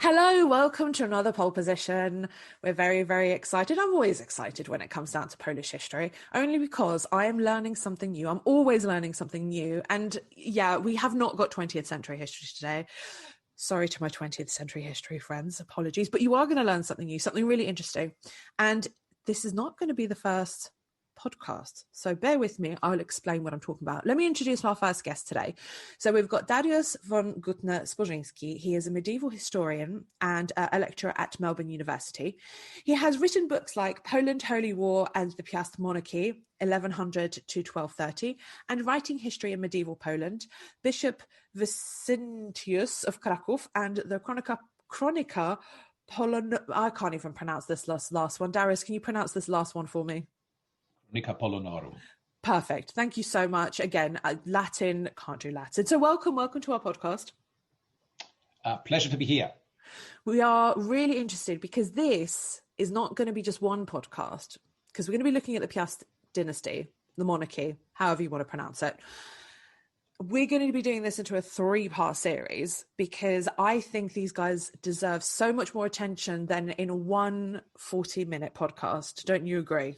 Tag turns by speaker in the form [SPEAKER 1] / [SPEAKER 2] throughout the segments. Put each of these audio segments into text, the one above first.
[SPEAKER 1] Hello, welcome to another pole position. We're very, very excited. I'm always excited when it comes down to Polish history, only because I am learning something new. I'm always learning something new. And yeah, we have not got 20th century history today. Sorry to my 20th century history friends, apologies, but you are going to learn something new, something really interesting. And this is not going to be the first podcast. So bear with me. I'll explain what I'm talking about. Let me introduce our first guest today. So we've got Darius von Guttner. He is a medieval historian and a lecturer at Melbourne University. He has written books like Poland, Holy War and the Piast Monarchy, 1100 to 1230, and Writing History in Medieval Poland, Bishop Vicentius of Kraków, and the Chronica Polon. I can't even pronounce this last one. Darius, can you pronounce this last one for me?
[SPEAKER 2] Chronica Polonorum.
[SPEAKER 1] Perfect. Thank you so much. Again, Latin, can't do Latin. So welcome to our podcast.
[SPEAKER 2] Pleasure to be here.
[SPEAKER 1] We are really interested because this is not going to be just one podcast, because we're going to be looking at the Piast dynasty, the monarchy, however you want to pronounce it. We're going to be doing this into a 3-part series because I think these guys deserve so much more attention than in one 40-minute podcast. Don't you agree?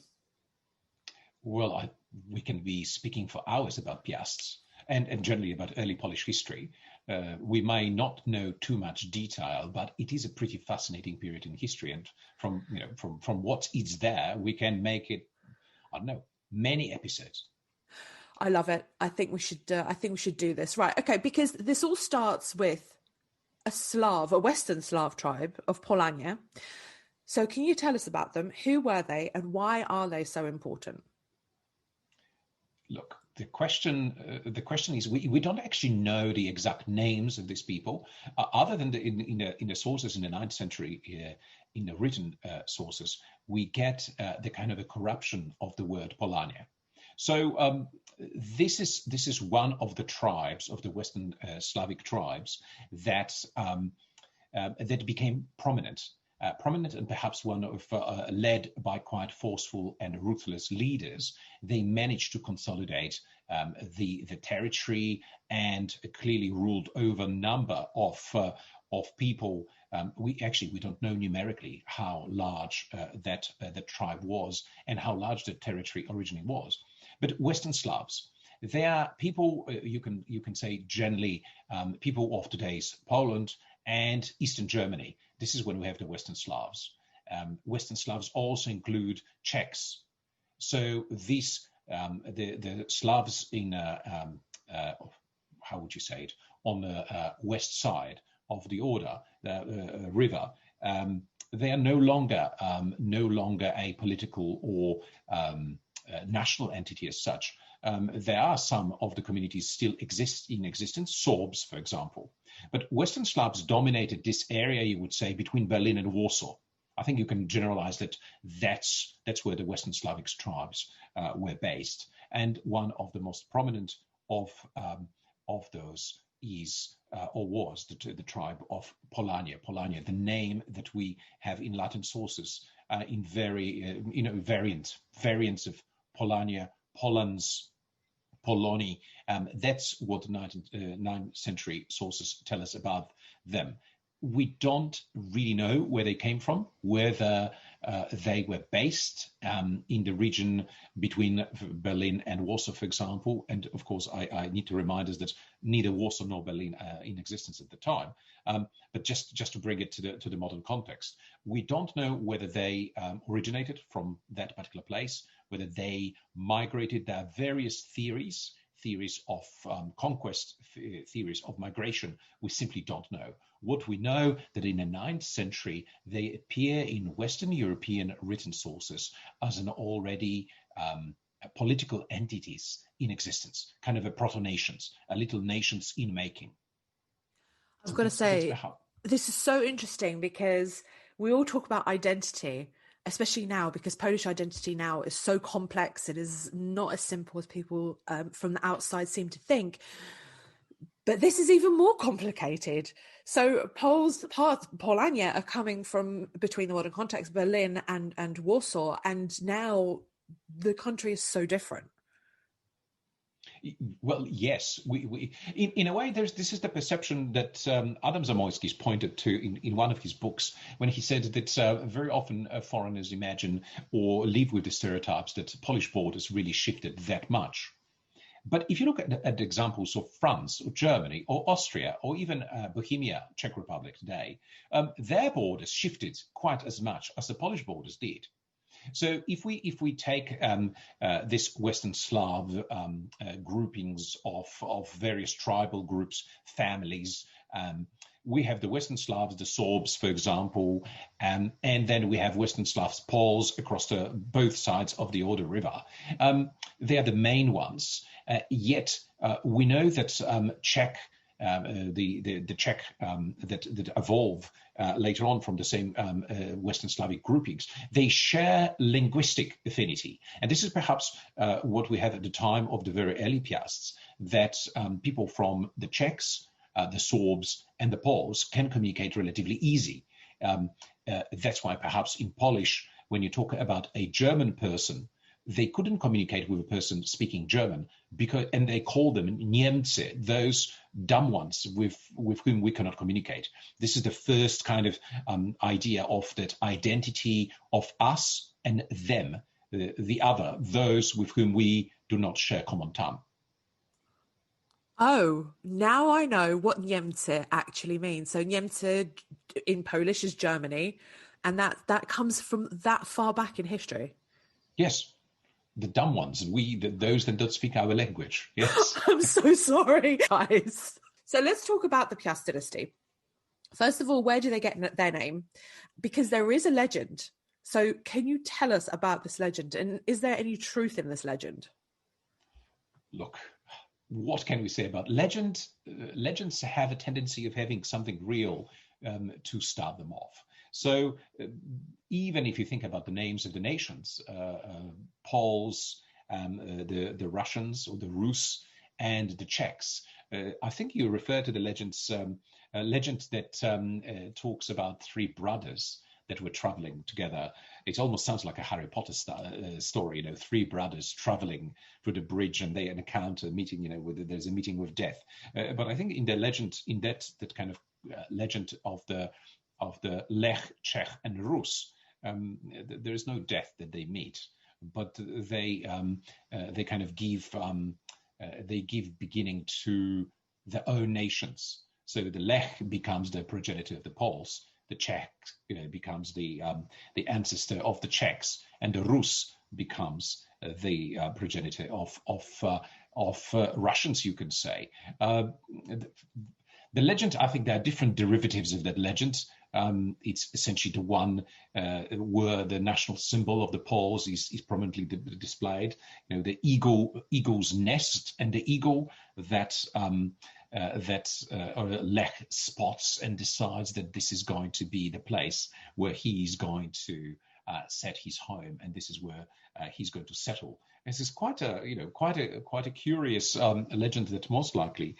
[SPEAKER 2] Well, we can be speaking for hours about Piasts and generally about early Polish history. We may not know too much detail, but it is a pretty fascinating period in history. And from what is there, we can make it, I don't know, many episodes.
[SPEAKER 1] I love it. I think we should do this. Right. Okay. Because this all starts with a Western Slav tribe of Polania. So can you tell us about them? Who were they and why are they so important?
[SPEAKER 2] Look, the question is we don't actually know the exact names of these people, other than in the sources in the 9th century, in the written sources, we get the kind of a corruption of the word Polania. So this is one of the tribes of the Western Slavic tribes that became prominent and perhaps one of led by quite forceful and ruthless leaders. They managed to consolidate the territory and clearly ruled over a number of people. We don't know numerically how large that tribe was and how large the territory originally was. But Western Slavs, they are people you can say generally people of today's Poland and Eastern Germany. This is when we have the Western Slavs. Western Slavs also include Czechs. So these the Slavs in how would you say it, on the west side of the Oder, the river. They are no longer a political or national entity as such. There are some of the communities still exist in existence, Sorbs, for example. But Western Slavs dominated this area, you would say, between Berlin and Warsaw. I think you can generalize that that's where the Western Slavic tribes were based. And one of the most prominent of those is or was the tribe of Polania. Polania, the name that we have in Latin sources in very variants of Polania, Polans, Poloni. That's what the 9th century sources tell us about them. We don't really know where they came from, whether they were based in the region between Berlin and Warsaw, for example. And of course, I need to remind us that neither Warsaw nor Berlin are in existence at the time. But just to bring it to the modern context, we don't know whether they originated from that particular place, whether they migrated. There are various theories of conquest, theories of migration. We simply don't know. What we know that in the 9th century, they appear in Western European written sources as an already political entities in existence, kind of a proto-nations, a little nations in making.
[SPEAKER 1] I've got to say, this is so interesting because we all talk about identity, especially now, because Polish identity now is so complex. It is not as simple as people from the outside seem to think. But this is even more complicated. So Polania are coming from between the modern context, Berlin and Warsaw, and now the country is so different.
[SPEAKER 2] Well, yes. In a way, this is the perception that Adam Zamoyski's pointed to in one of his books when he said that very often foreigners imagine or live with the stereotypes that Polish borders really shifted that much. But if you look at examples of France or Germany or Austria or even Bohemia, Czech Republic today, their borders shifted quite as much as the Polish borders did. So if we take this Western Slav groupings of various tribal groups, families, we have the Western Slavs, the Sorbs, for example, and then we have Western Slavs, Poles across both sides of the Oder River. They are the main ones. Yet we know that Czech, the Czech that evolve later on from the same Western Slavic groupings, they share linguistic affinity. And this is perhaps what we had at the time of the very early Piasts, that people from the Czechs, the Sorbs, and the Poles can communicate relatively easy. That's why perhaps in Polish, when you talk about a German person, they couldn't communicate with a person speaking German and they call them Niemcy, those dumb ones with whom we cannot communicate. This is the first kind of idea of that identity of us and them, the other, those with whom we do not share common tongue.
[SPEAKER 1] Oh, now I know what Niemcy actually means. So Niemcy in Polish is Germany, and that comes from that far back in history.
[SPEAKER 2] Yes. The dumb ones, those that don't speak our language. Yes.
[SPEAKER 1] I'm so sorry, guys. So let's talk about the Piast dynasty. First of all, where do they get their name? Because there is a legend. So can you tell us about this legend? And is there any truth in this legend?
[SPEAKER 2] Look, what can we say about legend? Legends have a tendency of having something real to start them off. So even if you think about the names of the nations, Poles, the Russians or the Rus, and the Czechs, I think you refer to the legend that talks about three brothers that were traveling together. It almost sounds like a Harry Potter story, three brothers traveling through the bridge and they encounter meeting, there's a meeting with death. But I think in the legend, in that kind of legend of the Lech, Czech, and Rus, there is no death that they meet, but they kind of give beginning to their own nations. So the Lech becomes the progenitor of the Poles, the Czech becomes the ancestor of the Czechs, and the Rus becomes the progenitor of Russians, you can say. The legend, I think there are different derivatives of that legend. It's essentially the one where the national symbol of the Poles is prominently displayed. The eagle's nest, and the eagle that Lech spots and decides that this is going to be the place where he's going to set his home, and this is where he's going to settle. This is quite a curious legend that most likely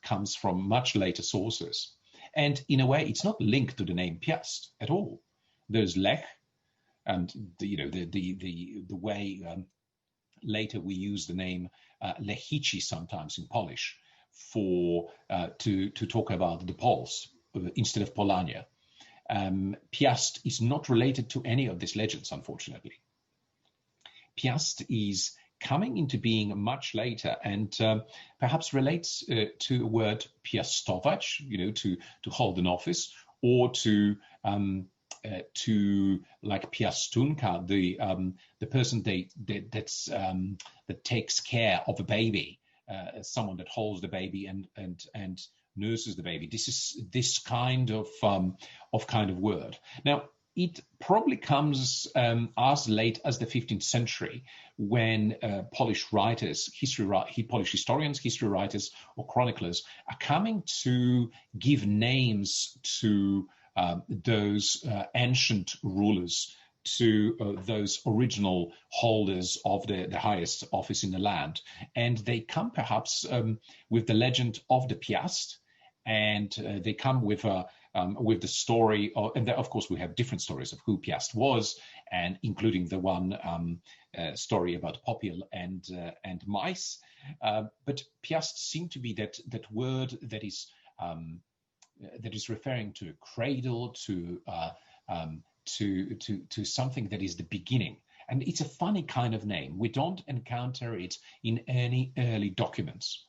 [SPEAKER 2] comes from much later sources, and in a way, it's not linked to the name Piast at all. There's Lech, and the way later we use the name Lechici sometimes in Polish to talk about the Poles instead of Polania. Piast is not related to any of these legends, unfortunately. Piast is coming into being much later and perhaps relates to the word piastować, to hold an office, or to like piastunka, the person that takes care of a baby, someone that holds the baby and nurses the baby. This is this kind of word. Now, it probably comes as late as the 15th century when Polish writers, Polish historians, history writers, or chroniclers are coming to give names to those ancient rulers, to those original holders of the highest office in the land. And they come perhaps with the legend of the Piast, and they come with the story, and of course we have different stories of who Piast was, and including the one story about Popiel and mice. But Piast seemed to be that word that is referring to a cradle, to something that is the beginning. And it's a funny kind of name. We don't encounter it in any early documents.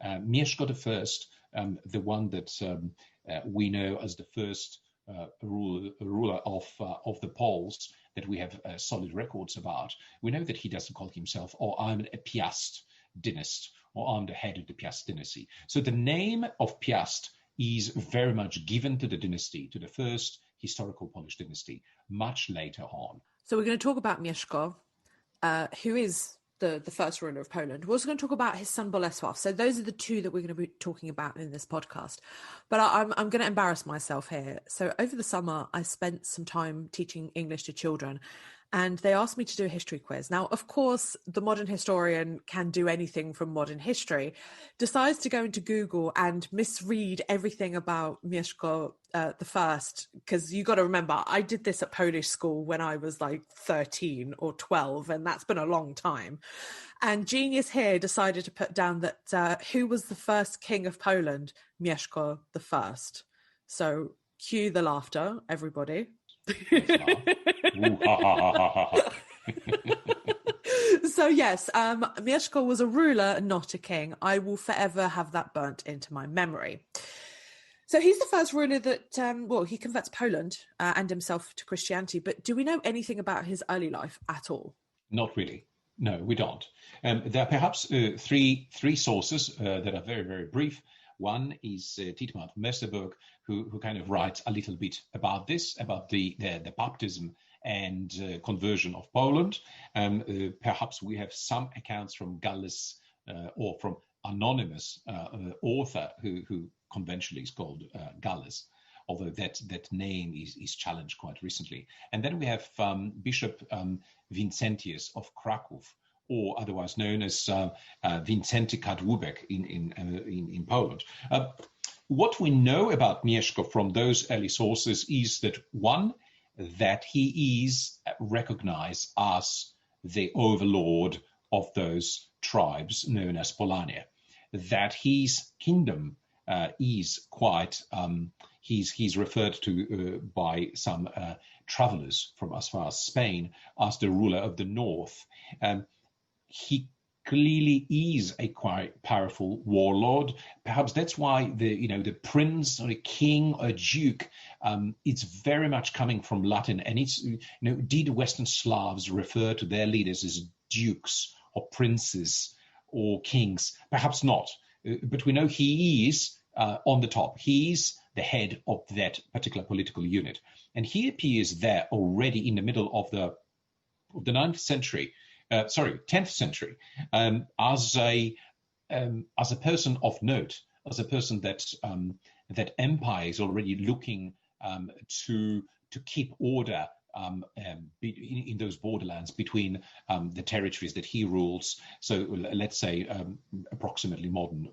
[SPEAKER 2] Mieszko I, the one that we know as the first ruler of the Poles that we have solid records about, we know that he doesn't call himself, I'm a Piast dynast, or I'm the head of the Piast dynasty. So the name of Piast is very much given to the dynasty, to the first historical Polish dynasty, much later on.
[SPEAKER 1] So we're going to talk about Mieszko, who is the first ruler of Poland. We're also going to talk about his son Bolesław. So those are the two that we're going to be talking about in this podcast. But I'm going to embarrass myself here. So over the summer, I spent some time teaching English to children, and they asked me to do a history quiz. Now, of course, the modern historian can do anything from modern history, decides to go into Google and misread everything about Mieszko the First, because you got to remember, I did this at Polish school when I was like 13 or 12, and that's been a long time. And genius here decided to put down that who was the first king of Poland? Mieszko the First. So cue the laughter, everybody. So yes, Mieszko was a ruler, not a king. I will forever have that burnt into my memory. So he's the first ruler that, he converts Poland and himself to Christianity. But do we know anything about his early life at all?
[SPEAKER 2] Not really. No, we don't. There are perhaps three sources that are very, very brief. One is Dietmar Merseburg, who kind of writes a little bit about this, about the baptism and conversion of Poland. Perhaps we have some accounts from Gallus or from anonymous author who conventionally is called Gallus, although that name is challenged quite recently. And then we have Bishop Vincentius of Kraków, or otherwise known as Wincenty Kadłubek in Poland. What we know about Mieszko from those early sources is that, one, that he is recognized as the overlord of those tribes known as Polania, that his kingdom is quite, he's referred to by some travelers from as far as Spain as the ruler of the north. He clearly is a quite powerful warlord. Perhaps that's why the prince or a king or a duke, it's very much coming from Latin. And it's, did Western Slavs refer to their leaders as dukes or princes or kings? Perhaps not. But we know he is on the top. He is the head of that particular political unit. And he appears there already in the middle of the 10th century, as a person of note, as a person that empire is already looking to keep order in those borderlands between the territories that he rules. So let's say approximately modern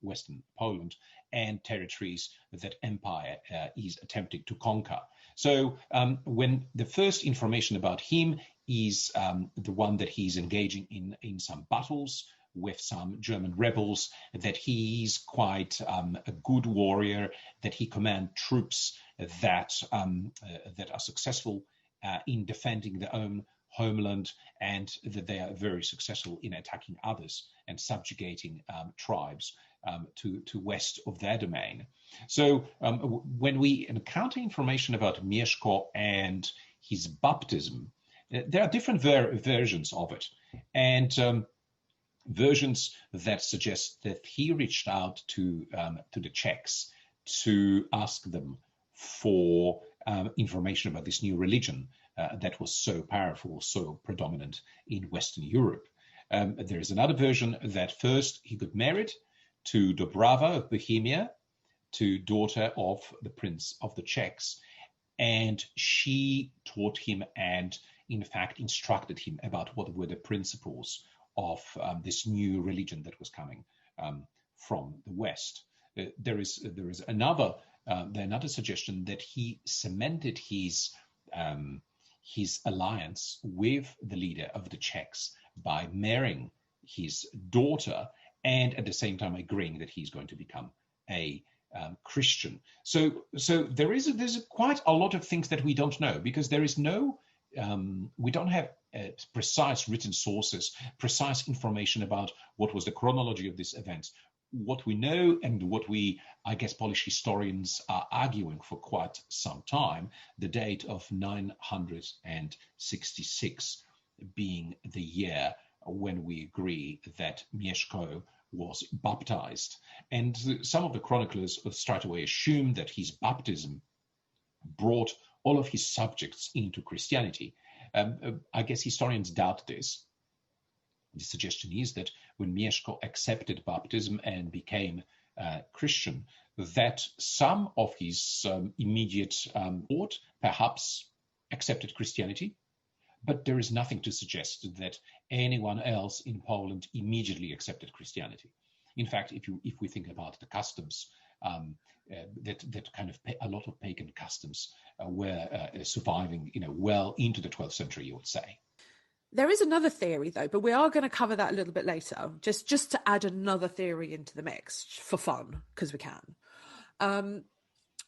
[SPEAKER 2] Western Poland, and territories that empire is attempting to conquer. So when the first information about him is the one that he's engaging in some battles with some German rebels, that he's quite a good warrior, that he commands troops that are successful in defending their own homeland, and that they are very successful in attacking others and subjugating tribes to west of their domain. So when we encounter information about Mieszko and his baptism, there are different versions of it, and versions that suggest that he reached out to the Czechs to ask them for information about this new religion that was so powerful, so predominant in Western Europe. There is another version that first he got married to Dobrava of Bohemia, to daughter of the Prince of the Czechs, and she taught him and in fact instructed him about what were the principles of this new religion that was coming from the West. There is another suggestion that he cemented his alliance with the leader of the Czechs by marrying his daughter, and at the same time agreeing that he's going to become a Christian. So there's quite a lot of things that we don't know, because there is no we don't have precise written sources, precise information about what was the chronology of these events. What we know, and what I guess Polish historians are arguing for quite some time, the date of 966 being the year when we agree that Mieszko was baptized. And some of the chroniclers straight away assume that his baptism brought all of his subjects into Christianity. I guess historians doubt this. The suggestion is that when Mieszko accepted baptism and became Christian, that some of his immediate court perhaps accepted Christianity, but there is nothing to suggest that anyone else in Poland immediately accepted Christianity. In fact, if we think about the customs, that kind of a lot of pagan customs were surviving, well into the 12th century, you would say.
[SPEAKER 1] There is another theory, though, but we are going to cover that a little bit later, just to add another theory into the mix for fun, because we can.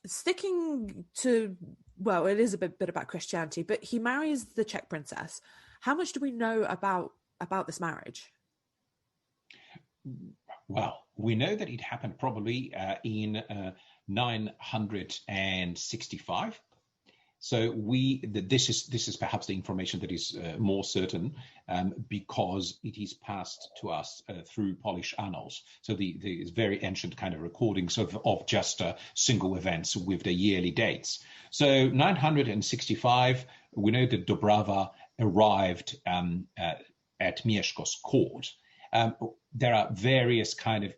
[SPEAKER 1] Sticking to, well, it is a bit about Christianity, but he marries the Czech princess. How much do we know about this marriage?
[SPEAKER 2] Well, we know that it happened probably in 965. So this is perhaps the information that is more certain, because it is passed to us through Polish annals. So the very ancient kind of recordings of just single events with the yearly dates. So 965, we know that Dobrawa arrived at Mieszko's court. There are various kind of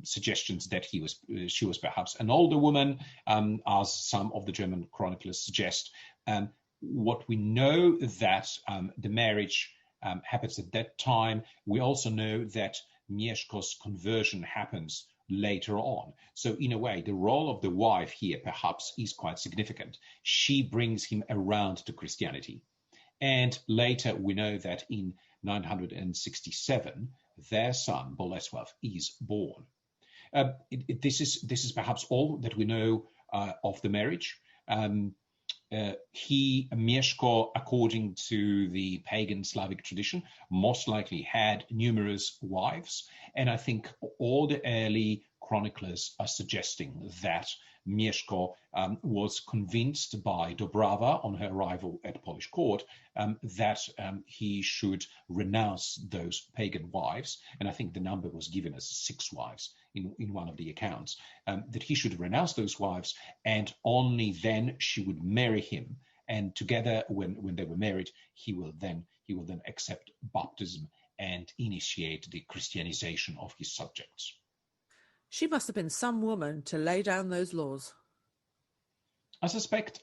[SPEAKER 2] suggestions that she was perhaps an older woman, as some of the German chroniclers suggest. What we know that the marriage happens at that time. We also know that Mieszko's conversion happens later on. So in a way, the role of the wife here perhaps is quite significant. She brings him around to Christianity. And later we know that in 967, their son, Bolswaff, is born. This is perhaps all that we know of the marriage. Mieszko, according to the pagan Slavic tradition, most likely had numerous wives. And I think all the early chroniclers are suggesting that Mieszko was convinced by Dobrawa on her arrival at Polish court that he should renounce those pagan wives. And I think the number was given as 6 wives in one of the accounts, that he should renounce those wives, and only then she would marry him. And together, when they were married, he will then accept baptism and initiate the Christianization of his subjects.
[SPEAKER 1] She must have been some woman to lay down those laws.
[SPEAKER 2] I suspect,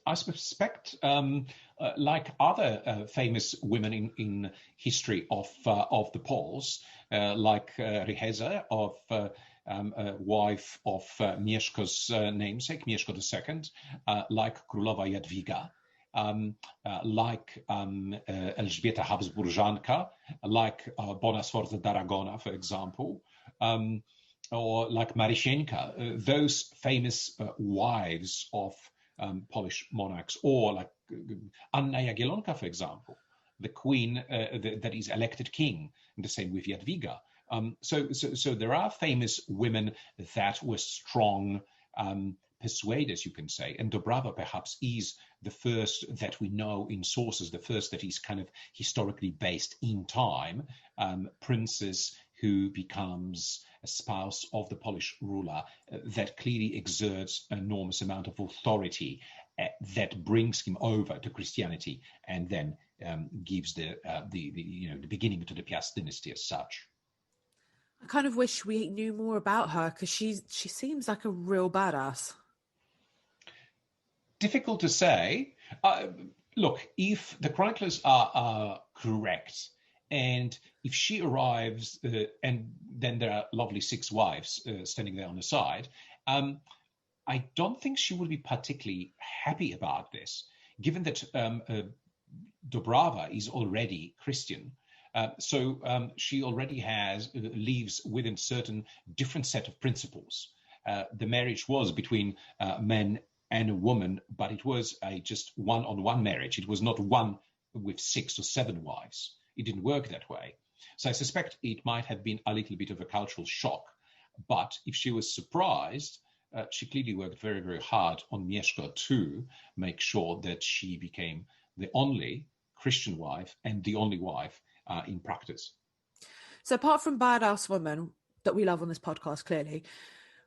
[SPEAKER 2] like other famous women in history of the Poles, like Rycheza, wife of Mieszko's namesake, Mieszko II, like Królowa Jadwiga, like Elżbieta Habsburżanka, like Bona Sforza d'Aragona, for example, or like Marysieńka, those famous wives of Polish monarchs, or like Anna Jagiellonka, for example, the queen that is elected king, and the same with Jadwiga. So there are famous women that were strong persuaders, you can say, and Dobrawa perhaps is the first that we know in sources, the first that is kind of historically based in time, princess who becomes a spouse of the Polish ruler, that clearly exerts an enormous amount of authority that brings him over to Christianity, and then gives the beginning to the Piast dynasty as such.
[SPEAKER 1] I kind of wish we knew more about her, because she seems like a real badass.
[SPEAKER 2] Difficult to say. Look, if the chroniclers are correct, and if she arrives, and then there are lovely 6 wives standing there on the side, I don't think she will be particularly happy about this, given that Dobrawa is already Christian. So she already lives within certain different set of principles. The marriage was between men and a woman, but it was just one-on-one marriage. It was not one with 6 or 7 wives. It didn't work that way. So I suspect it might have been a little bit of a cultural shock. But if she was surprised, she clearly worked very, very hard on Mieszko to make sure that she became the only Christian wife and the only wife in practice.
[SPEAKER 1] So apart from badass women that we love on this podcast, clearly,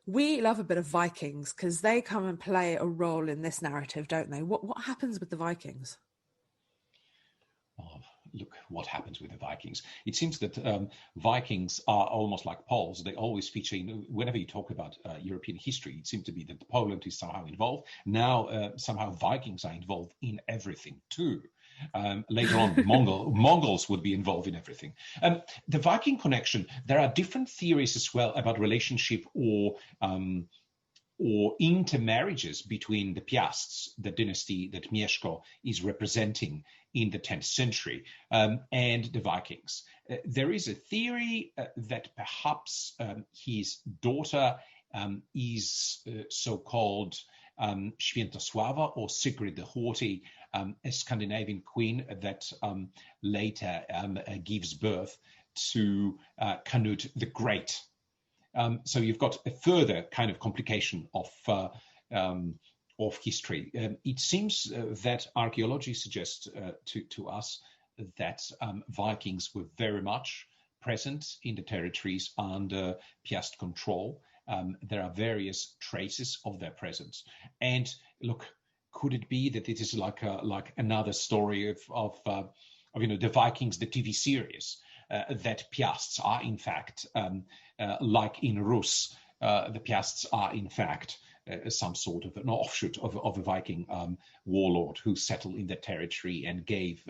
[SPEAKER 1] we love a bit of Vikings because they come and play a role in this narrative, don't they? What happens with the Vikings?
[SPEAKER 2] Oh, look what happens with the Vikings. It seems that Vikings are almost like Poles. They always feature, whenever you talk about European history, it seems to be that Poland is somehow involved. Now, somehow Vikings are involved in everything too. Later on, Mongols would be involved in everything. The Viking connection, there are different theories as well about relationship or intermarriages between the Piasts, the dynasty that Mieszko is representing in the 10th century, and the Vikings. There is a theory that perhaps his daughter is so-called Świętosława or Sigrid the Haughty, a Scandinavian queen that later gives birth to Canute the Great. So you've got a further kind of complication of history. It seems that archaeology suggests to us that Vikings were very much present in the territories under Piast control. There are various traces of their presence. And look, could it be that it is like another story of the Vikings, the TV series, that Piasts are in fact, like in Rus, the Piasts are in fact some sort of an offshoot of a Viking warlord who settled in the territory and gave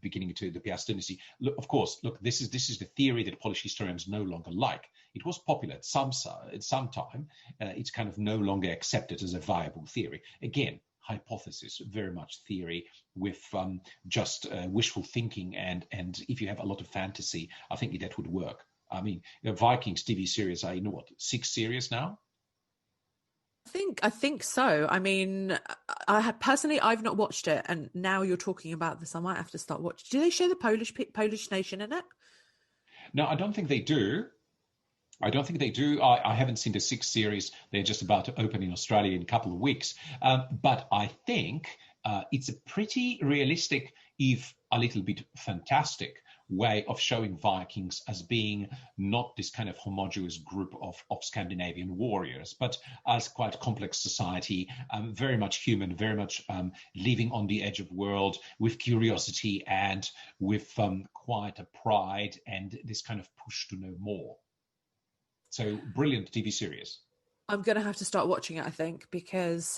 [SPEAKER 2] beginning to the Piast dynasty. Look, of course, this is the theory that Polish historians no longer like. It was popular at some time. It's kind of no longer accepted as a viable theory. Again, hypothesis, very much theory with just wishful thinking, and if you have a lot of fantasy, I think that would work. I mean, the Vikings TV series are in 6 series now?
[SPEAKER 1] I think so. I mean, I've not watched it, and now you're talking about this, I might have to start watching. Do they show the Polish nation in it?
[SPEAKER 2] No, I don't think they do. I haven't seen the 6th series. They're just about to open in Australia in a couple of weeks. But I think it's a pretty realistic, if a little bit fantastic, way of showing Vikings as being not this kind of homogeneous group of Scandinavian warriors, but as quite complex society, very much human, very much living on the edge of the world with curiosity and with quite a pride and this kind of push to know more. So brilliant TV series.
[SPEAKER 1] I'm going to have to start watching it, I think, because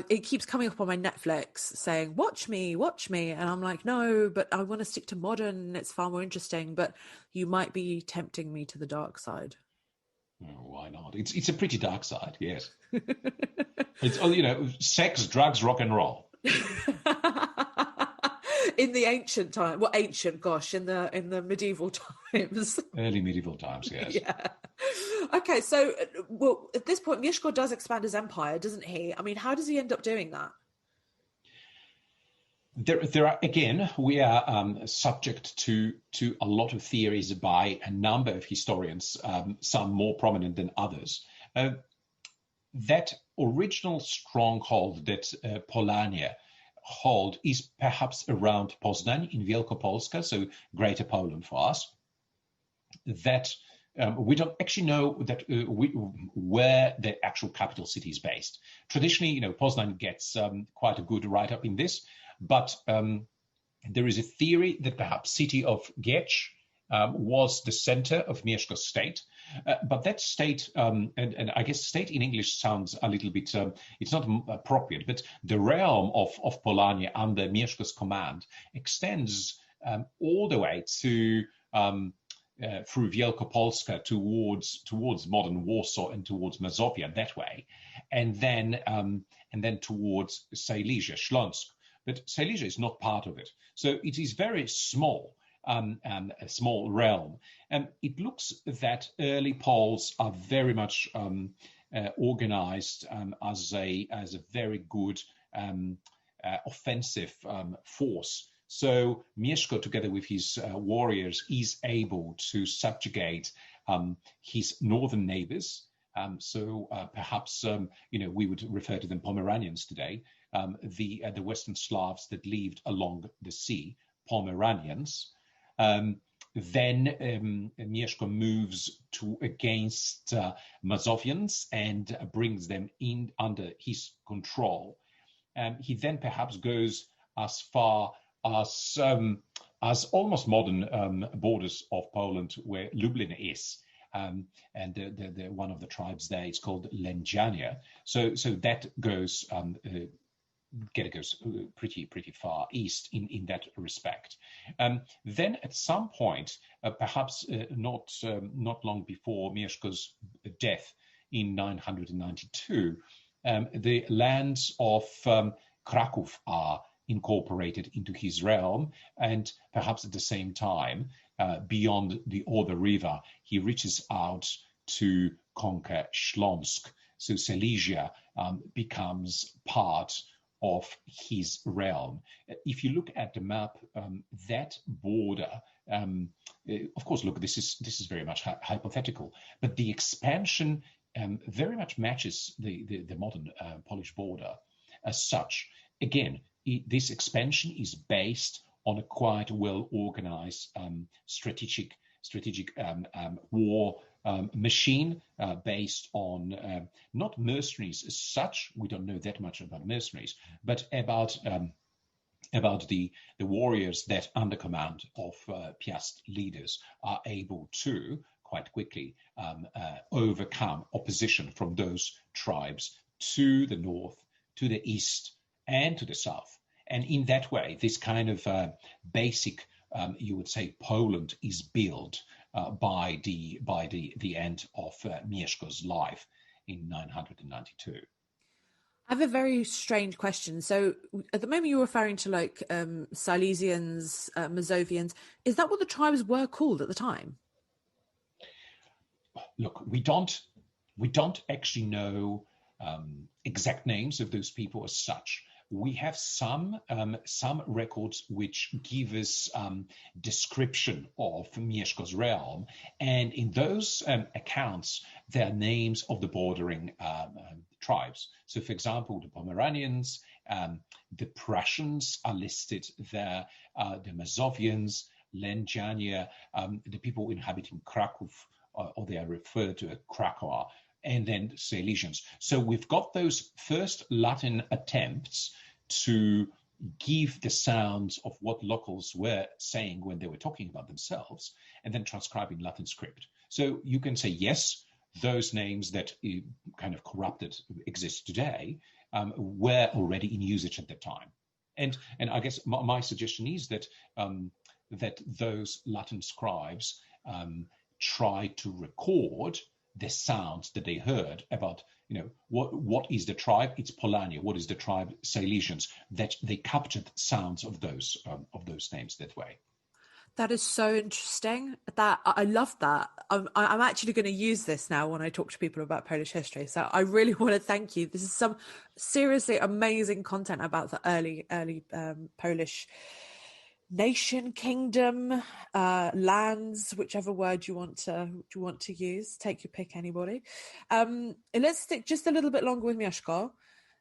[SPEAKER 1] it keeps coming up on my Netflix saying, watch me. And I'm like, no, but I want to stick to modern. It's far more interesting. But you might be tempting me to the dark side.
[SPEAKER 2] Oh, why not? It's a pretty dark side, yes. It's, sex, drugs, rock and roll.
[SPEAKER 1] In the ancient time, in the medieval times.
[SPEAKER 2] Early medieval times, yes.
[SPEAKER 1] Yeah. Okay, so at this point, Mieszko does expand his empire, doesn't he? I mean, how does he end up doing that?
[SPEAKER 2] There are, again, we are subject to a lot of theories by a number of historians, some more prominent than others. That original stronghold that Polania hold is perhaps around Poznań in Wielkopolska, so Greater Poland for us. That we don't actually know that where the actual capital city is based. Traditionally, Poznań gets quite a good write-up in this, but there is a theory that perhaps city of Giecz was the center of Mieszko's state, but that state, and I guess state in English sounds a little bit, it's not appropriate, but the realm of Polania under Mieszko's command extends all the way to through Wielkopolska towards modern Warsaw and towards Mazovia that way, and then towards Silesia, Śląsk, but Silesia is not part of it. So it is very small, a small realm. And it looks that early Poles are very much organized as a very good offensive force. So Mieszko, together with his warriors, is able to subjugate his northern neighbors. So perhaps we would refer to them Pomeranians today. The Western Slavs that lived along the sea, Pomeranians. Then Mieszko moves against Mazovians and brings them in under his control. He then perhaps goes as far as almost modern borders of Poland, where Lublin is. And the one of the tribes there is called Lędzianie. So that goes goes pretty far east in that respect. Then at some point, perhaps not long before Mieszko's death in 992, the lands of Kraków are incorporated into his realm, and perhaps at the same time, beyond the Oder River, he reaches out to conquer Śląsk. So Silesia becomes part of his realm. If you look at the map, that border, of course, look, this is very much hypothetical, but the expansion very much matches the modern Polish border as such. Again, this expansion is based on a quite well-organized strategic war machine based on not mercenaries as such. We don't know that much about mercenaries, but about the warriors that, under command of Piast leaders, are able to quite quickly overcome opposition from those tribes to the north, to the east, and to the south. And in that way, this kind of basic, you would say, Poland is built by the end of Mieszko's life in 992.
[SPEAKER 1] I have a very strange question. So at the moment you're referring to like Silesians, Mazovians. Is that what the tribes were called at the time?
[SPEAKER 2] Look, we don't actually know exact names of those people as such. We have some records which give us description of Mieszko's realm, and in those accounts, there are names of the bordering tribes. So, for example, the Pomeranians, the Prussians are listed there, the Mazovians, Lędzianie, the people inhabiting Kraków, or they are referred to as Krakow, and then Silesians. So we've got those first Latin attempts to give the sounds of what locals were saying when they were talking about themselves, and then transcribe in Latin script. So you can say, yes, those names that kind of corrupted exist today were already in usage at the time. And I guess my suggestion is that that those Latin scribes tried to record the sounds that they heard about, what is the tribe? It's Polania. What is the tribe? Silesians. That they captured sounds of those names that way.
[SPEAKER 1] That is so interesting. That I love that. I'm actually going to use this now when I talk to people about Polish history. So I really want to thank you. This is some seriously amazing content about the early Polish nation, kingdom, lands, whichever word you want to use. Take your pick, anybody. And let's stick just a little bit longer with Mieszko.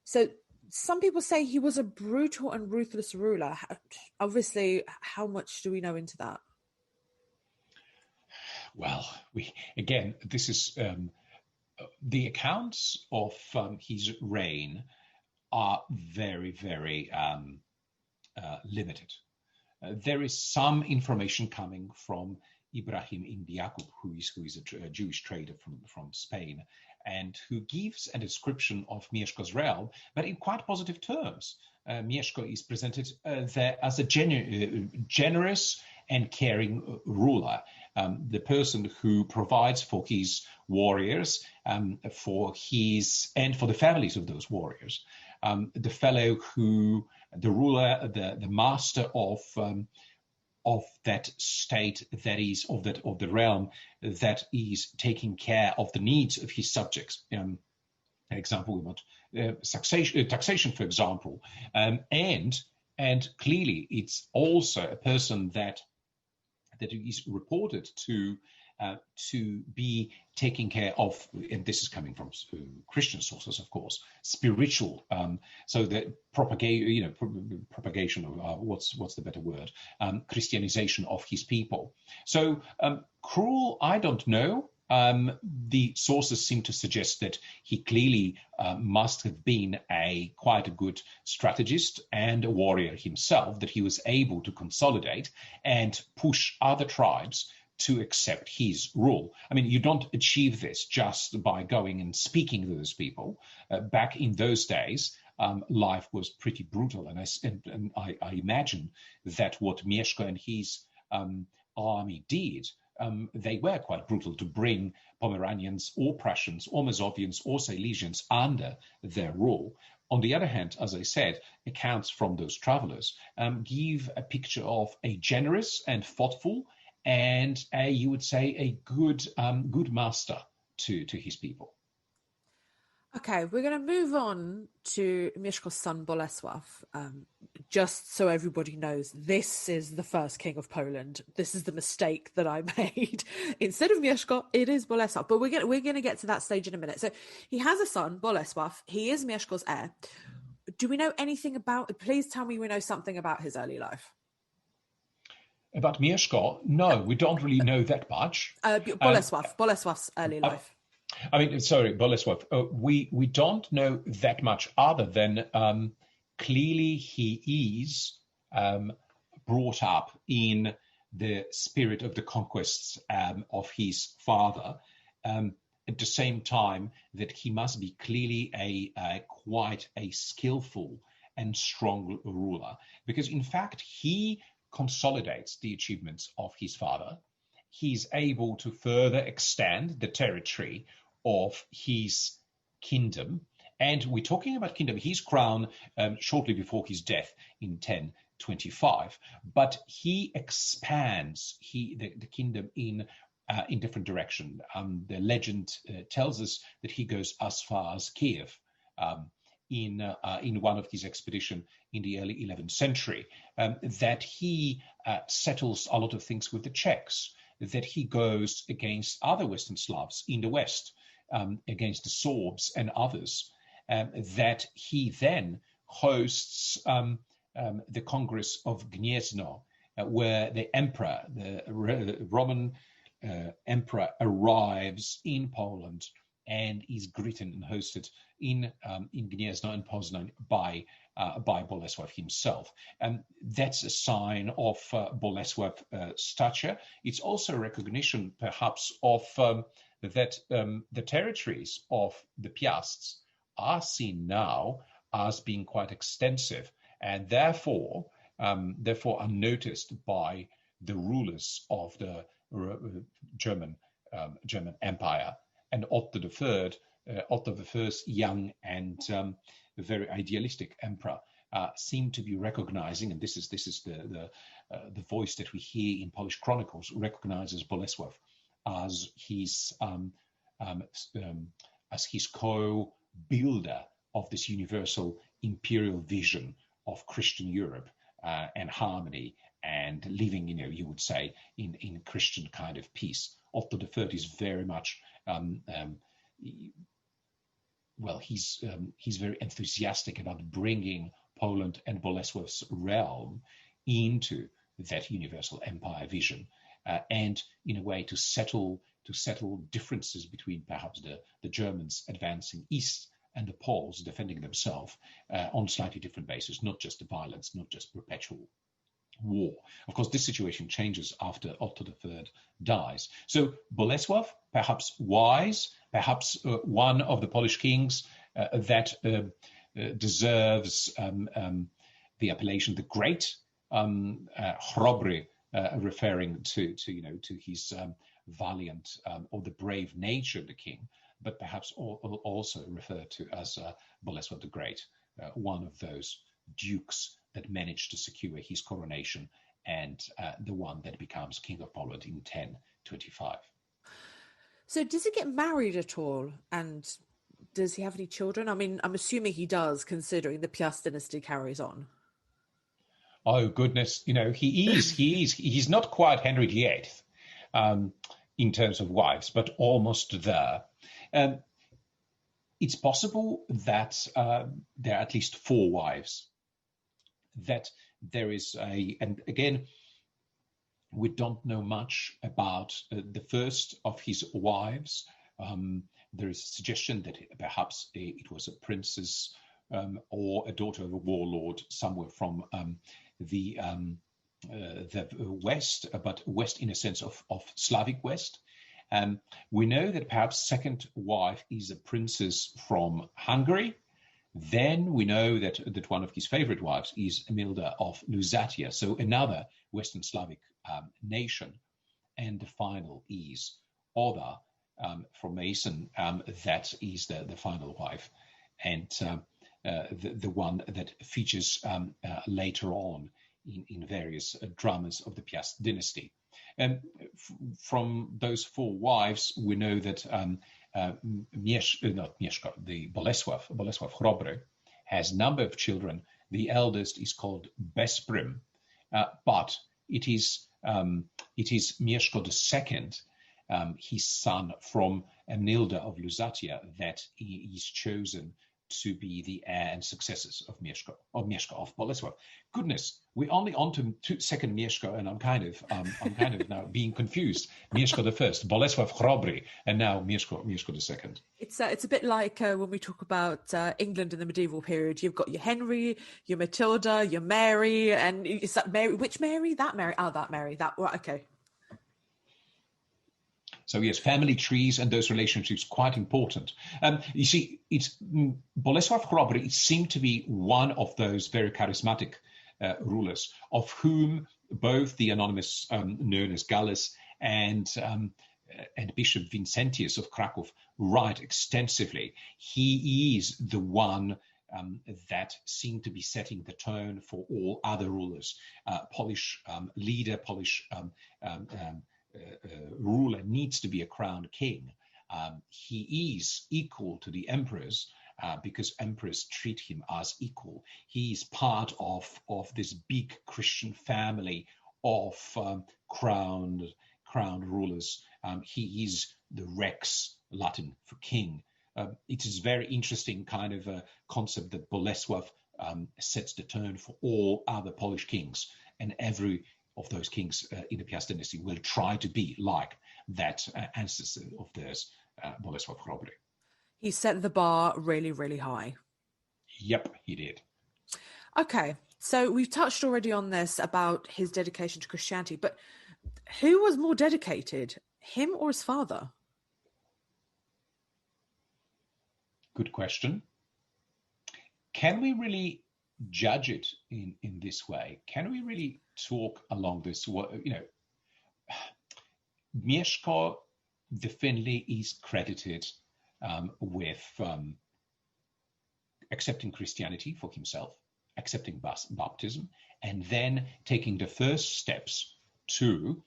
[SPEAKER 1] So some people say he was a brutal and ruthless ruler. Obviously, how much do we know into that?
[SPEAKER 2] Well, this is the accounts of his reign are very, very limited. There is some information coming from Ibrahim ibn Yaqub, who is a Jewish trader from Spain, and who gives a description of Mieszko's realm, but in quite positive terms. Mieszko is presented there as a generous and caring ruler, the person who provides for his warriors, for the families of those warriors. the fellow who, the ruler, the master of that state, that is of the realm, that is taking care of the needs of his subjects. An example, we want taxation, for example, and clearly it's also a person that is reported to be taking care of, and this is coming from Christian sources, of course, spiritual. So the propagation of what's the better word? Christianization of his people. So cruel, I don't know. The sources seem to suggest that he clearly must have been quite a good strategist and a warrior himself, that he was able to consolidate and push other tribes to accept his rule. I mean, you don't achieve this just by going and speaking to those people. Back in those days, life was pretty brutal, and I imagine that what Mieszko and his army did, they were quite brutal to bring Pomeranians or Prussians or Masovians or Silesians under their rule. On the other hand, as I said, accounts from those travelers give a picture of a generous and thoughtful and you would say a good master to his people.
[SPEAKER 1] Okay, we're going to move on to Mieszko's son Bolesław. Just so everybody knows, this is the first king of Poland. This is the mistake that I made. Instead of Mieszko, it is Bolesław. But we're going to get to that stage in a minute. So he has a son, Bolesław. He is Mieszko's heir. Do we know anything about? Please tell me we know something about his early life.
[SPEAKER 2] About Mieszko, no, we don't really know that much.
[SPEAKER 1] Bolesław's early life.
[SPEAKER 2] I mean, sorry, Bolesław. We don't know that much other than clearly he is brought up in the spirit of the conquests of his father. At the same time, that he must be clearly quite a skillful and strong ruler, because in fact he consolidates the achievements of his father. He's able to further extend the territory of his kingdom. And we're talking about kingdom. He's crowned shortly before his death in 1025. But he expands the kingdom in different direction. The legend tells us that he goes as far as Kiev in one of his expeditions in the early 11th century, that he settles a lot of things with the Czechs, that he goes against other Western Slavs in the West, against the Sorbs and others, that he then hosts the Congress of Gniezno, where the emperor, the Roman emperor, arrives in Poland and is greeted and hosted in Gniezno and Poznań by Bolesław himself. That's a sign of Bolesław's stature. It's also a recognition, perhaps, of that the territories of the Piasts are seen now as being quite extensive, and therefore are noticed by the rulers of the German Empire. And Otto I, young and very idealistic emperor, seemed to be recognizing, and this is the voice that we hear in Polish chronicles, recognizes Bolesław as his co-builder of this universal imperial vision of Christian Europe and harmony and living, you would say, in Christian kind of peace. Otto I is very much he's very enthusiastic about bringing Poland and Bolesław's realm into that universal empire vision, and in a way to settle differences between perhaps the Germans advancing east and the Poles defending themselves on slightly different bases, not just the violence, not just perpetual war. Of course, this situation changes after Otto III dies. So Bolesław, perhaps wise, perhaps one of the Polish kings that deserves the appellation the Great, chrobry, referring to his valiant or the brave nature of the king, but perhaps also referred to as Bolesław the Great. one of those dukes that managed to secure his coronation, and the one that becomes King of Poland in 1025.
[SPEAKER 1] So does he get married at all? And does he have any children? I mean, I'm assuming he does, considering the Piast dynasty carries on.
[SPEAKER 2] Oh, goodness. He's not quite Henry VIII in terms of wives, but almost there. It's possible that there are at least 4 wives, that there is and again, we don't know much about the first of his wives. There is a suggestion that perhaps it was a princess or a daughter of a warlord somewhere from the West, but West in a sense of Slavic West. We know that perhaps second wife is a princess from Hungary. Then we know that one of his favorite wives is Emilda of Lusatia, so another Western Slavic nation. And the final is Oda from Mason, that is the final wife, and the one that features later on in various dramas of the Piast dynasty. And from those 4 wives, we know that the Bolesław Chrobry, has a number of children. The eldest is called Besprym, but it is Mieszko II, his son from Emilda of Lusatia, that he is chosen to be the heir and successors of Mieszko of Bolesław. Goodness, we're only on to second Mieszko, and I'm kind of now being confused. Mieszko the first, Bolesław Chrobry, and now Mieszko the second.
[SPEAKER 1] It's a bit like when we talk about England in the medieval period. You've got your Henry, your Matilda, your Mary, and is that Mary? Which Mary? That Mary? Oh, that Mary. That well, okay.
[SPEAKER 2] So yes, family trees and those relationships quite important. You see, it's Bolesław Chrobry seemed to be one of those very charismatic rulers, of whom both the anonymous known as Gallus and Bishop Vincentius of Krakow write extensively. He is the one that seemed to be setting the tone for all other rulers. Polish leader, Polish ruler needs to be a crowned king. He is equal to the emperors because emperors treat him as equal. He is part of this big Christian family of crowned rulers. He is the Rex, Latin for king. It is very interesting kind of a concept that Bolesław sets the tone for all other Polish kings, and every of those kings in the Piast dynasty will try to be like that ancestor of theirs, Bolesław Chrobry.
[SPEAKER 1] He set the bar really, really high.
[SPEAKER 2] Yep, he did.
[SPEAKER 1] Okay, so we've touched already on this about his dedication to Christianity, but who was more dedicated, him or his father?
[SPEAKER 2] Good question. Can we really judge it in this way? Can we really talk along this? Mieszko definitely is credited with accepting Christianity for himself, accepting baptism, and then taking the first steps to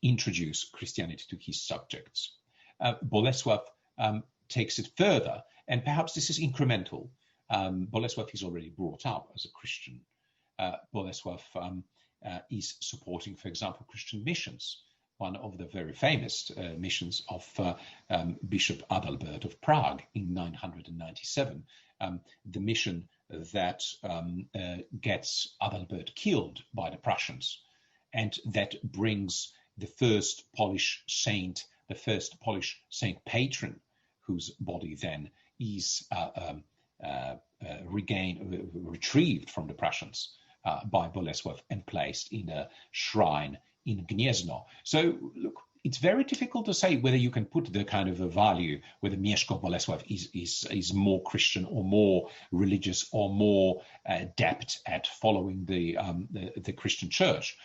[SPEAKER 2] introduce Christianity to his subjects. Bolesław takes it further, and perhaps this is incremental. Bolesław is already brought up as a Christian. Bolesław is supporting, for example, Christian missions. One of the very famous missions of Bishop Adalbert of Prague in 997, the mission that gets Adalbert killed by the Prussians, and that brings the first Polish saint, the first Polish saint patron, whose body then is retrieved from the Prussians by Bolesław and placed in a shrine in Gniezno. So look, it's very difficult to say whether you can put the kind of a value, whether Mieszko Bolesław is more Christian or more religious or more adept at following the Christian church.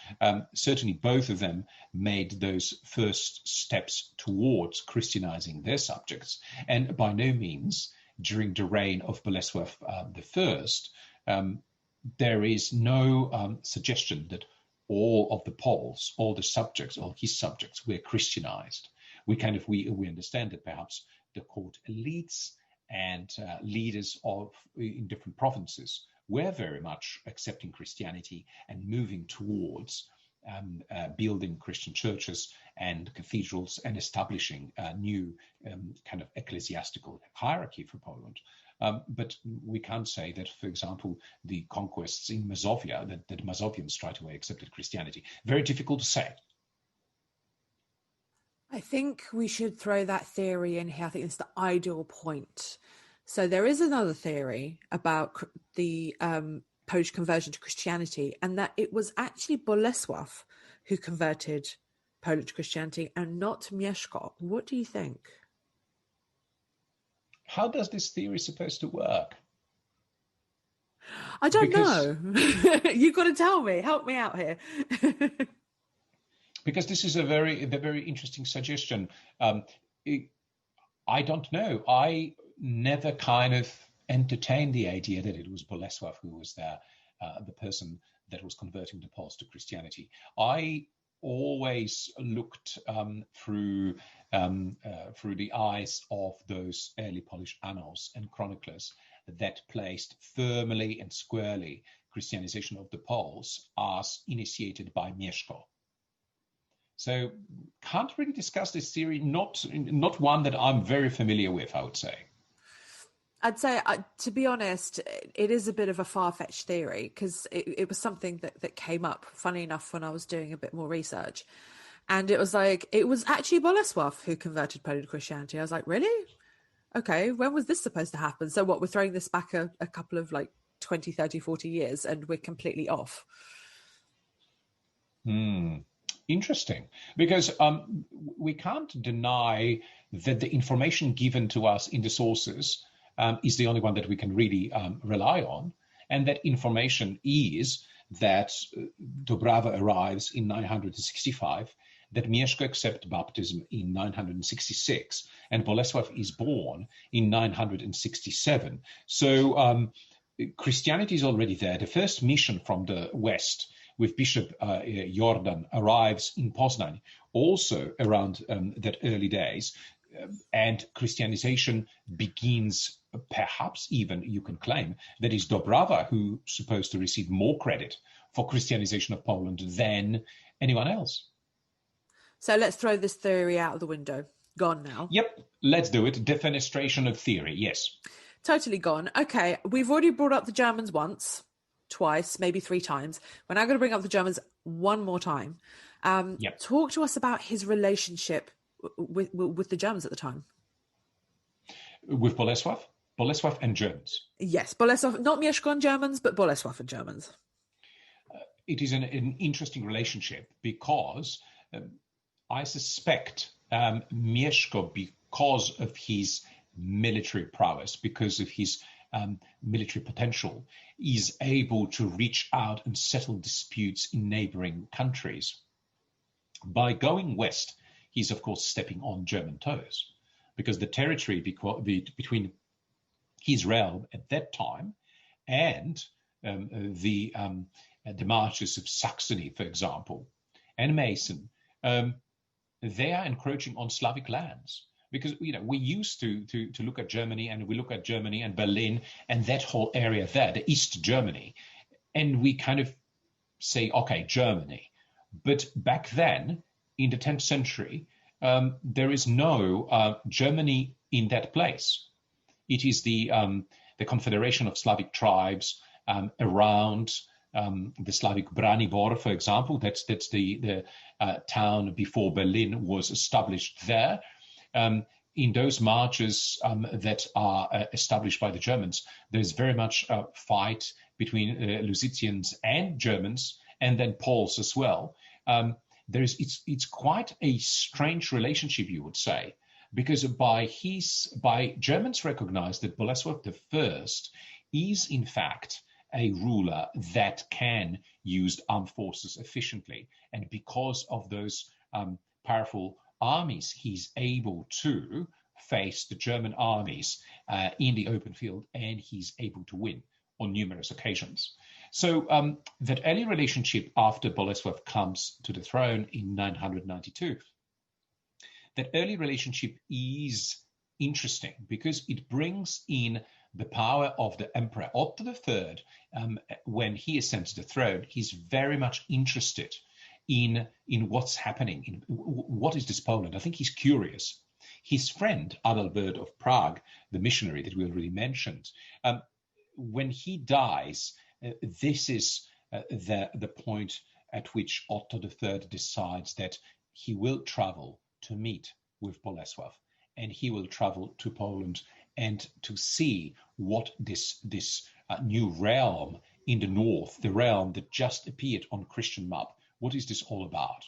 [SPEAKER 2] Certainly both of them made those first steps towards Christianizing their subjects. And by no means during the reign of Bolesław I, there is no suggestion that all of the Poles, all the subjects, all his subjects were Christianized. We understand that perhaps the court elites and leaders in different provinces were very much accepting Christianity and moving towards building Christian churches and cathedrals and establishing a new kind of ecclesiastical hierarchy for Poland. But we can't say that, for example, the conquests in Mazovia, that Mazovians straight away accepted Christianity. Very difficult to say.
[SPEAKER 1] I think we should throw that theory in here. I think it's the ideal point. So there is another theory about the Polish conversion to Christianity, and that it was actually Bolesław who converted Poland to Christianity and not Mieszko. What do you think?
[SPEAKER 2] How does this theory supposed to work?
[SPEAKER 1] I don't know. You've got to tell me. Help me out here.
[SPEAKER 2] Because this is a very interesting suggestion. I don't know. I never kind of entertained the idea that it was Bolesław who was the person that was converting the Poles to Christianity. I always looked through the eyes of those early Polish annals and chroniclers that placed firmly and squarely Christianization of the Poles as initiated by Mieszko. So can't really discuss this theory, not one that I'm very familiar with, I would say.
[SPEAKER 1] I'd say, to be honest, it is a bit of a far-fetched theory, because it was something that came up, funny enough, when I was doing a bit more research. And it was actually Bolesław who converted Poland to Christianity. I was like, really? Okay, when was this supposed to happen? So what, we're throwing this back a couple of 20, 30, 40 years and we're completely off.
[SPEAKER 2] Interesting, because we can't deny that the information given to us in the sources is the only one that we can really rely on. And that information is that Dobrawa arrives in 965, that Mieszko accepts baptism in 966, and Bolesław is born in 967. So Christianity is already there. The first mission from the West with Bishop Jordan arrives in Poznań, also around that early days. And Christianization begins, perhaps even you can claim, that is Dobrawa who's supposed to receive more credit for Christianization of Poland than anyone else.
[SPEAKER 1] So let's throw this theory out of the window. Gone now.
[SPEAKER 2] Yep, let's do it. Defenestration of theory, yes.
[SPEAKER 1] Totally gone. Okay, we've already brought up the Germans once, twice, maybe 3 times. We're now going to bring up the Germans one more time. Talk to us about his relationship with the Germans at the time.
[SPEAKER 2] With Bolesław? Bolesław and Germans.
[SPEAKER 1] Yes, Bolesław, not Mieszko and Germans, but Bolesław and Germans.
[SPEAKER 2] It is an interesting relationship because I suspect Mieszko, because of his military prowess, because of his military potential, is able to reach out and settle disputes in neighboring countries. By going west, he's, of course, stepping on German toes, because the territory between his realm at that time and the marches of Saxony, for example, and Meissen, they are encroaching on Slavic lands. Because we used to look at Germany, and we look at Germany and Berlin and that whole area there, the East Germany, and we kind of say, okay, Germany. But back then, in the 10th century, there is no Germany in that place. It is the Confederation of Slavic tribes around the Slavic Branibor, for example. That's the town before Berlin was established there. In those marches that are established by the Germans, there's very much a fight between Lusitians and Germans, and then Poles as well. It's quite a strange relationship, you would say, because by Germans recognize that Bolesław I is in fact a ruler that can use armed forces efficiently, and because of those powerful armies, he's able to face the German armies in the open field, and he's able to win on numerous occasions. So that early relationship after Bolesław comes to the throne in 992, that early relationship is interesting because it brings in the power of the Emperor Otto III. When he ascends the throne, he's very much interested in what's happening, in what is this Poland. I think he's curious. His friend Adalbert of Prague, the missionary that we already mentioned, when he dies, this is the point at which Otto III decides that he will travel to meet with Bolesław, and he will travel to Poland and to see what this new realm in the north, the realm that just appeared on Christian map, what is this all about?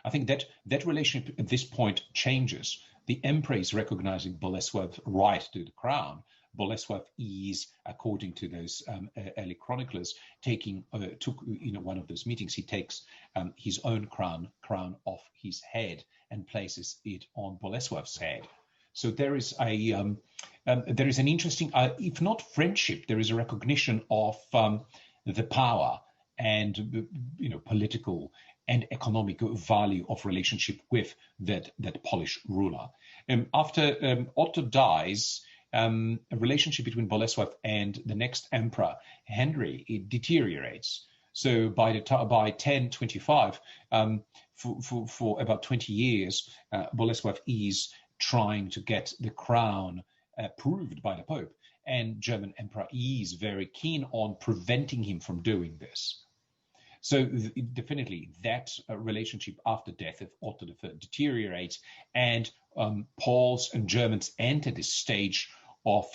[SPEAKER 2] I think that relationship at this point changes. The emperor is recognizing Bolesław's right to the crown. Bolesław is, according to those early chroniclers, took one of those meetings. He takes his own crown off his head and places it on Bolesław's head. So there is an interesting, if not friendship, there is a recognition of the power and political and economic value of relationship with that Polish ruler. After Otto dies, a relationship between Bolesław and the next emperor, Henry, it deteriorates. So by 1025, for about 20 years, Bolesław is trying to get the crown approved by the Pope, and German emperor is very keen on preventing him from doing this. So definitely that relationship after death of Otto III deteriorates, and Poles and Germans enter this stage of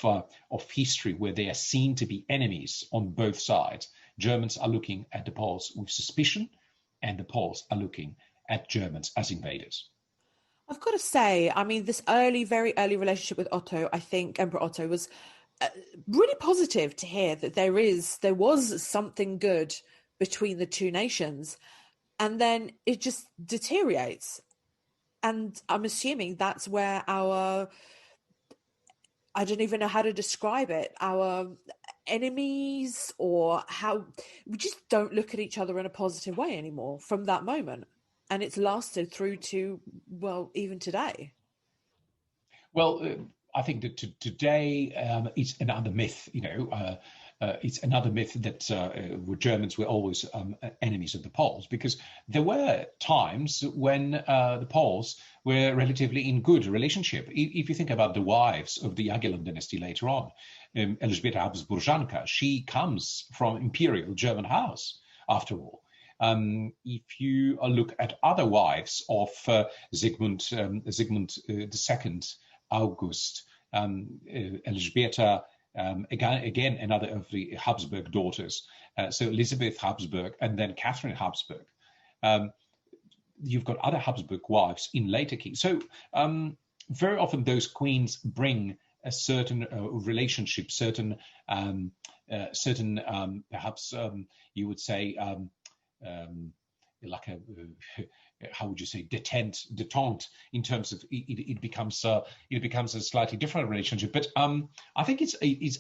[SPEAKER 2] history where they are seen to be enemies on both sides. Germans are looking at the Poles with suspicion, and the Poles are looking at Germans as invaders.
[SPEAKER 1] I've got to say, I mean, this very early relationship with Otto, I think Emperor Otto, was really positive to hear that there was something good between the two nations, and then it just deteriorates. And I'm assuming that's where I don't even know how to describe it, our enemies, or how we just don't look at each other in a positive way anymore from that moment. And it's lasted through to, well, even today.
[SPEAKER 2] Well, I think that today it's another myth, it's another myth that Germans were always enemies of the Poles, because there were times when the Poles were relatively in good relationship. If you think about the wives of the Jagiellon dynasty later on, Elżbieta Habsburżanka, she comes from imperial German house, after all. If you look at other wives of Sigmund II, August, Elżbieta, again another of the Habsburg daughters, so Elizabeth Habsburg and then Catherine Habsburg. You've got other Habsburg wives in later kings. So very often those queens bring a certain relationship, certain perhaps you would say like a how would you say detente in terms of it becomes a slightly different relationship. But I think it's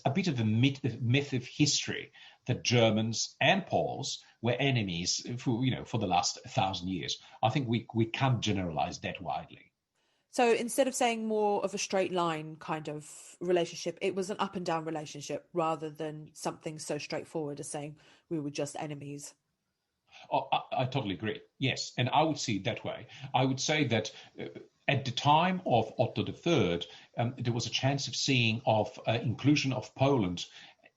[SPEAKER 2] a bit of a myth of history that Germans and Poles were enemies for the last 1,000 years. I think we can't generalize that widely.
[SPEAKER 1] So instead of saying more of a straight line kind of relationship, it was an up and down relationship rather than something so straightforward as saying we were just enemies.
[SPEAKER 2] Oh, I totally agree. Yes. And I would see it that way. I would say that at the time of Otto III, there was a chance of seeing inclusion of Poland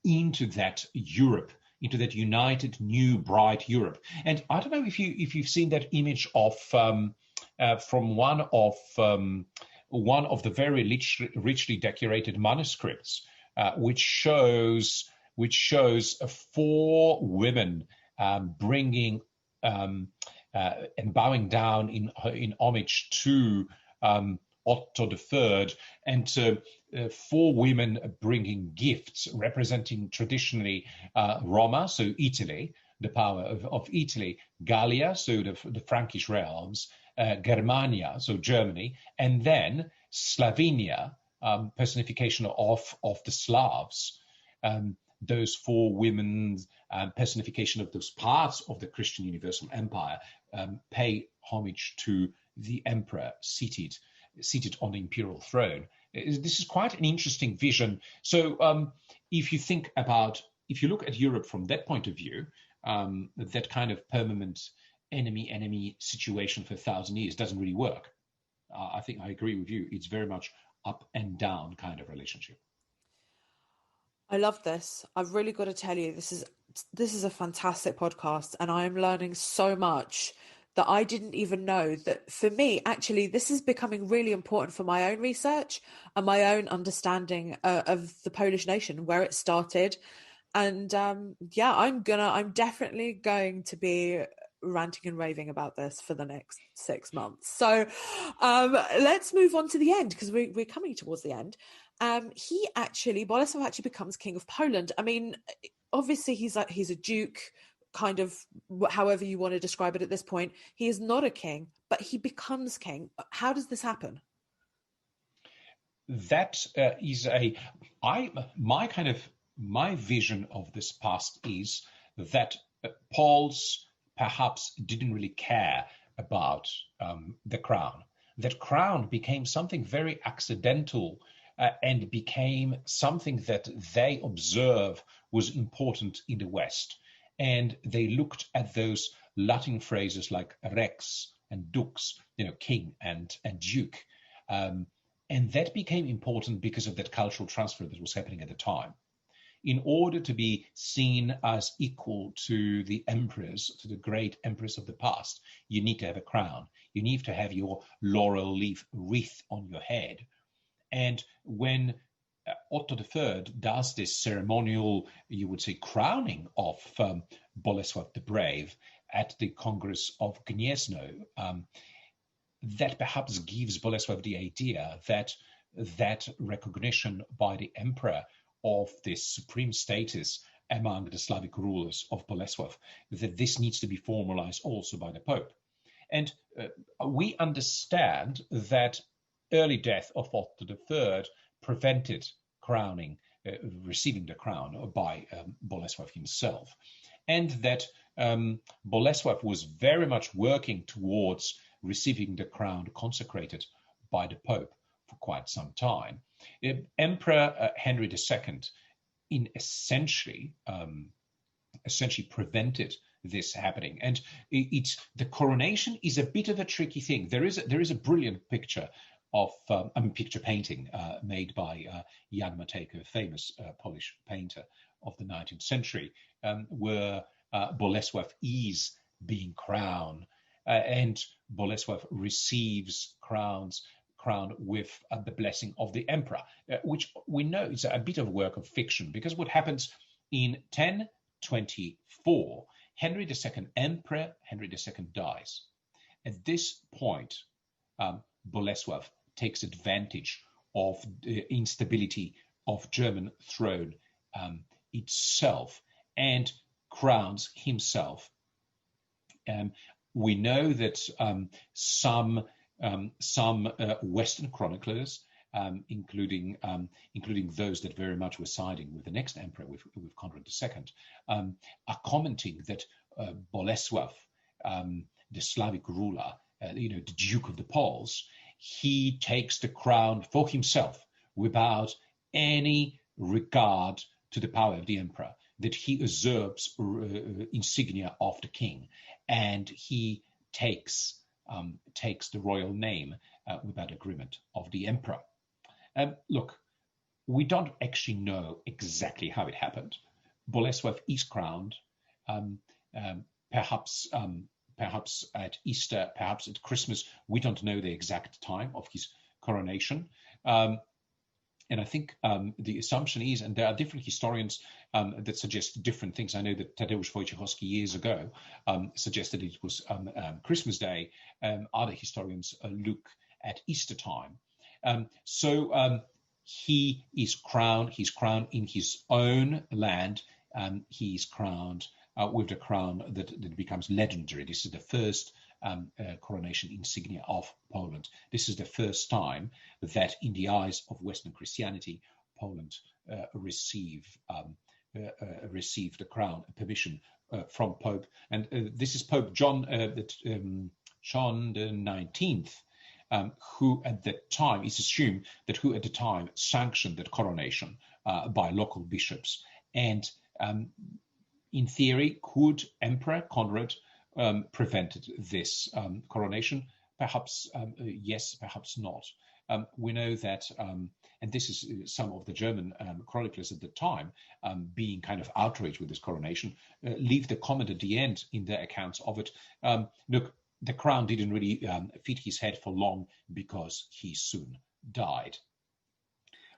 [SPEAKER 2] into that Europe, into that united, new, bright Europe. And I don't know if you've seen that image of from one of the very richly decorated manuscripts, which shows 4 women bringing and bowing down in homage to Otto III, and 4 women bringing gifts representing traditionally Roma, so Italy, the power of Italy, Gallia, so the Frankish realms, Germania, so Germany, and then Slovenia, personification of the Slavs, those four women, personification of those parts of the Christian Universal Empire, pay homage to the emperor seated on the imperial throne. This is quite an interesting vision. So if you look at Europe from that point of view, that kind of permanent enemy situation for 1,000 years doesn't really work. I think I agree with you. It's very much up and down kind of relationship.
[SPEAKER 1] I love this. I've really got to tell you, this is a fantastic podcast, and I am learning so much that I didn't even know. That for me, actually, this is becoming really important for my own research and my own understanding of the Polish nation, where it started. And yeah, I'm definitely going to be ranting and raving about this for the next 6 months. So let's move on to the end, because we're coming towards the end. Bolesław actually becomes king of Poland. I mean, obviously he's a duke, kind of, however you want to describe it at this point. He is not a king, but he becomes king. How does this happen?
[SPEAKER 2] That is my vision of this past is that Poles perhaps didn't really care about the crown. That crown became something very accidental and became something that they observe was important in the West. And they looked at those Latin phrases like rex and dux, king and duke. And that became important because of that cultural transfer that was happening at the time. In order to be seen as equal to the emperors, to the great emperors of the past, you need to have a crown. You need to have your laurel leaf wreath on your head. And when Otto III does this ceremonial, you would say, crowning of Bolesław the Brave at the Congress of Gniezno, that perhaps gives Bolesław the idea that recognition by the emperor of this supreme status among the Slavic rulers of Bolesław, that this needs to be formalized also by the Pope. And we understand that early death of Otto III prevented crowning, receiving the crown by Bolesław himself, and that Bolesław was very much working towards receiving the crown consecrated by the Pope for quite some time. Emperor Henry II essentially prevented this happening, and the coronation is a bit of a tricky thing. There is a brilliant picture of picture painting made by Jan Matejko, a famous Polish painter of the 19th century, where Bolesław is being crowned, and Bolesław receives crown with the blessing of the emperor, which we know is a bit of work of fiction, because what happens in 1024, Emperor Henry II dies. At this point, Bolesław takes advantage of the instability of German throne itself and crowns himself. We know that some Western chroniclers, including those that very much were siding with the next emperor, with Conrad II, are commenting that Bolesław, the Slavic ruler, the Duke of the Poles, he takes the crown for himself without any regard to the power of the emperor, that he usurps insignia of the king, and he takes the royal name without agreement of the emperor. Look, we don't actually know exactly how it happened. Bolesław is crowned, perhaps at Easter, perhaps at Christmas. We don't know the exact time of his coronation. And I think the assumption is, and there are different historians that suggest different things. I know that Tadeusz Wojciechowski years ago suggested it was Christmas Day. Other historians look at Easter time. So he is crowned. He's crowned in his own land. He's crowned with the crown that becomes legendary. This is the first coronation insignia of Poland. This is the first time that, in the eyes of Western Christianity, Poland received the crown permission from Pope, and this is Pope John the 19th, who at that time, it's assumed that who at the time sanctioned that coronation by local bishops. And in theory, could Emperor Conrad prevented this coronation? Perhaps yes, perhaps not. We know that, and this is some of the German chroniclers at the time, being kind of outraged with this coronation, leave the comment at the end in their accounts of it. Look, the crown didn't really fit his head for long because he soon died.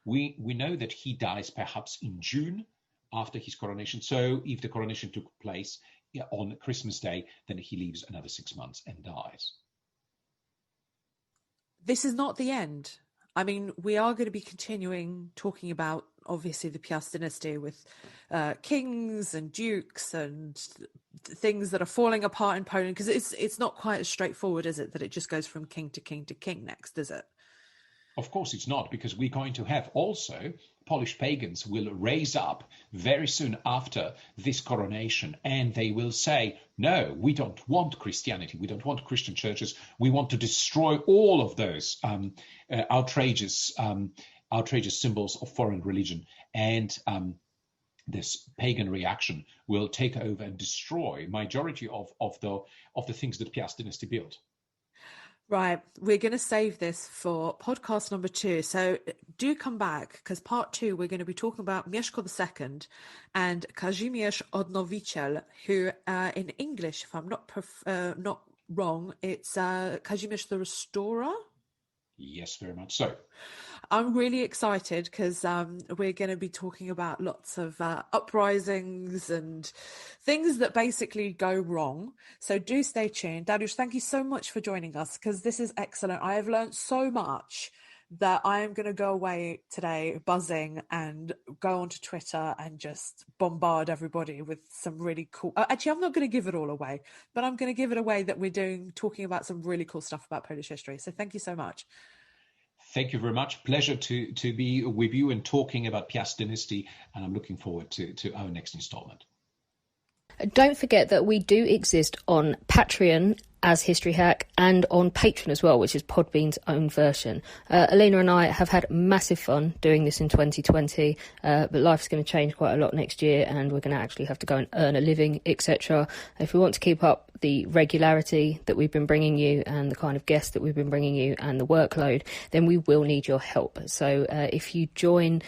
[SPEAKER 2] We know that he dies perhaps in June after his coronation. So if the coronation took place on Christmas Day, then he lives another 6 months and dies.
[SPEAKER 1] This is not the end. I mean, we are going to be continuing talking about, obviously, the Piast dynasty with kings and dukes and things that are falling apart in Poland, because it's not quite as straightforward, is it, that it just goes from king to king to king next, is it?
[SPEAKER 2] Of course it's not, because we're going to have also Polish pagans will raise up very soon after this coronation, and they will say, no, we don't want Christianity, we don't want Christian churches, we want to destroy all of those outrageous symbols of foreign religion. And this pagan reaction will take over and destroy majority of the things that Piast dynasty built.
[SPEAKER 1] Right, we're going to save this for podcast number 2. So do come back, because part 2, we're going to be talking about Mieszko II and Kazimierz Odnowiciel, who in English, if I'm not wrong, it's Kazimierz the Restorer.
[SPEAKER 2] Yes, very much so.
[SPEAKER 1] I'm really excited because we're going to be talking about lots of uprisings and things that basically go wrong. So do stay tuned. Dariusz, thank you so much for joining us, because this is excellent. I have learned so much that I am going to go away today buzzing and go onto Twitter and just bombard everybody with some really cool... Actually, I'm not going to give it all away, but I'm going to give it away that we're talking about some really cool stuff about Polish history. So thank you so much.
[SPEAKER 2] Thank you very much. Pleasure to be with you and talking about Piast dynasty, and I'm looking forward to our next installment.
[SPEAKER 3] Don't forget that we do exist on Patreon as History Hack and on Patreon as well, which is Podbean's own version. Alina and I have had massive fun doing this in 2020, but life's going to change quite a lot next year, and we're going to actually have to go and earn a living, etc. If we want to keep up the regularity that we've been bringing you and the kind of guests that we've been bringing you and the workload, then we will need your help. So if you join...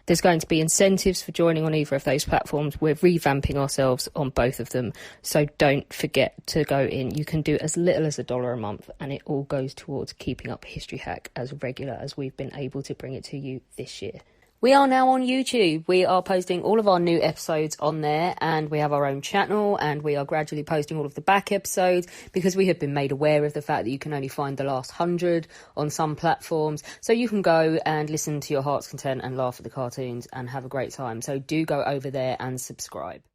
[SPEAKER 3] There's going to be incentives for joining on either of those platforms. We're revamping ourselves on both of them. So don't forget to go in. You can do as little as $1 a month, and it all goes towards keeping up History Hack as regular as we've been able to bring it to you this year. We are now on YouTube. We are posting all of our new episodes on there, and we have our own channel, and we are gradually posting all of the back episodes because we have been made aware of the fact that you can only find the last 100 on some platforms. So you can go and listen to your heart's content and laugh at the cartoons and have a great time. So do go over there and subscribe.